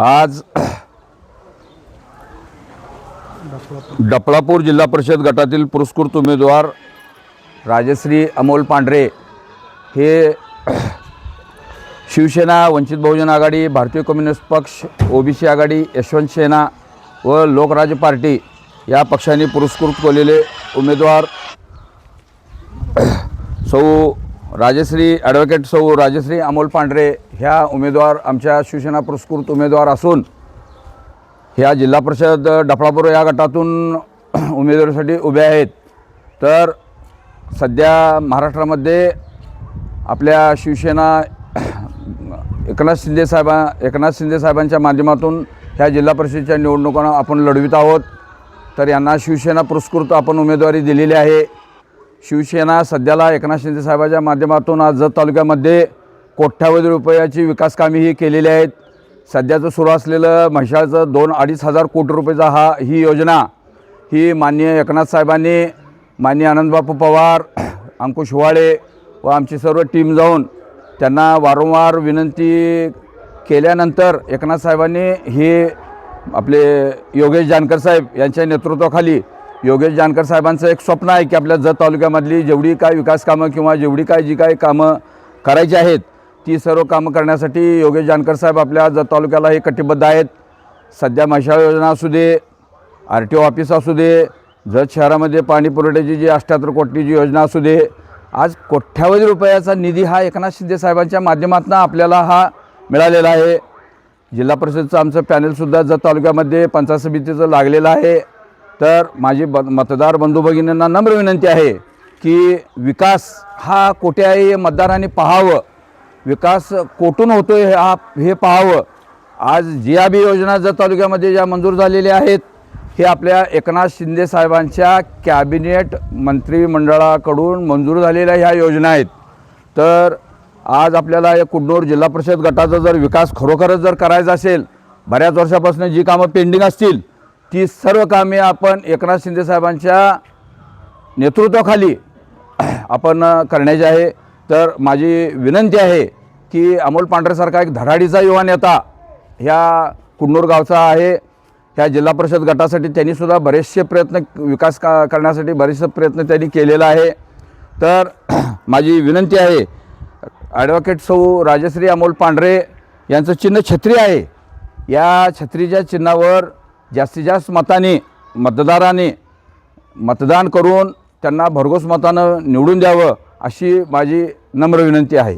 आज डफळापूर जिल्हा परिषद गटातील पुरस्कृत उमेदवार राजश्री अमोल पांढरे हे शिवसेना, वंचित बहुजन आघाडी, भारतीय कम्युनिस्ट पक्ष, ओबीसी आघाडी, यशवंत सेना व लोकराज्य पार्टी या पक्षांनी पुरस्कृत केलेले उमेदवार ॲडव्होकेट सौ राजश्री अमोल पांढरे ह्या उमेदवार आमच्या शिवसेना पुरस्कृत उमेदवार असून ह्या जिल्हा परिषद डफळापूर या गटातून उमेदवारीसाठी उभे आहेत। तर सध्या महाराष्ट्रामध्ये आपल्या शिवसेना एकनाथ शिंदे साहेबांच्या माध्यमातून ह्या जिल्हा परिषदेच्या निवडणुका आपण लढवित आहोत। तर यांना शिवसेना पुरस्कृत आपण उमेदवारी दिलेली आहे। शिवसेना सध्याला एकनाथ शिंदे साहेबांच्या माध्यमातून आज जत तालुक्यामध्ये कोट्यावधी रुपयाची विकास कामे ही केलेली आहेत। सध्याचं सुरू असलेलं म्हैसाळचं 2-2.5 हजार कोटी रुपयाचा ही योजना ही माननीय एकनाथ साहेबांनी, माननीय आनंदबापू पवार, अंकुश हिवाळे व आमची सर्व टीम जाऊन त्यांना वारंवार विनंती केल्यानंतर एकनाथ साहेबांनी हे आपले योगेश जानकर साहेब यांच्या नेतृत्वाखाली योगेश जानकर साहेबांचं एक स्वप्न आहे की आपल्या जत तालुक्यामधली जेवढी काय विकास कामं किंवा जेवढी काय जी काय कामं करायची आहेत ती सर्व कामं करण्यासाठी योगेश जानकर साहेब आपल्या जत तालुक्याला हे कटिबद्ध आहेत। सध्या म्हैसाळ योजना असू दे, RTO ऑफिस असू दे, जत शहरामध्ये पाणी पुरवठ्याची जी 78 कोटीची योजना असू दे, आज कोट्यावधी रुपयाचा निधी हा एकनाथ शिंदे साहेबांच्या माध्यमातून आपल्याला हा मिळालेला आहे। जिल्हा परिषदचं आमचं पॅनलसुद्धा जत तालुक्यामध्ये पंचायत समितीचं लागलेलं आहे। तर माझी मतदार बंधू भगिनींना नम्र विनंती आहे की विकास हा कोठे आहे हे मतदारांनी पाहावं, विकास कोठून होतो हे पाहावं। आज ज्या बी योजना जत तालुक्यामध्ये ज्या मंजूर झालेल्या आहेत हे आपल्या एकनाथ शिंदे साहेबांच्या कॅबिनेट मंत्रिमंडळाकडून मंजूर झालेल्या ह्या योजना आहेत। तर आज आपल्याला या कुडनूर जिल्हा परिषद गटाचा जर विकास खरोखरच जर करायचा असेल, बऱ्याच वर्षापासून जी कामं पेंडिंग असतील ती सर्व कामे आपण एकनाथ शिंदे साहेबांच्या नेतृत्वाखाली आपण करण्याची आहे। तर माझी विनंती आहे की अमोल पांढरेसारखा एक धडाडीचा युवा नेता ह्या कुडनूर गावचा आहे। ह्या जिल्हा परिषद गटासाठी त्यांनीसुद्धा बरेचसे प्रयत्न विकास करण्यासाठी बरेचसे प्रयत्न त्यांनी केलेला आहे। तर माझी विनंती आहे ॲडव्होकेट सौ राजश्री अमोल पांढरे यांचं चिन्ह छत्री आहे, या छत्रीच्या चिन्हावर जास्तीत जास्त मतदारांनी मतदान करून त्यांना भरघोस मतानं निवडून द्यावं अशी माझी नम्र विनंती आहे।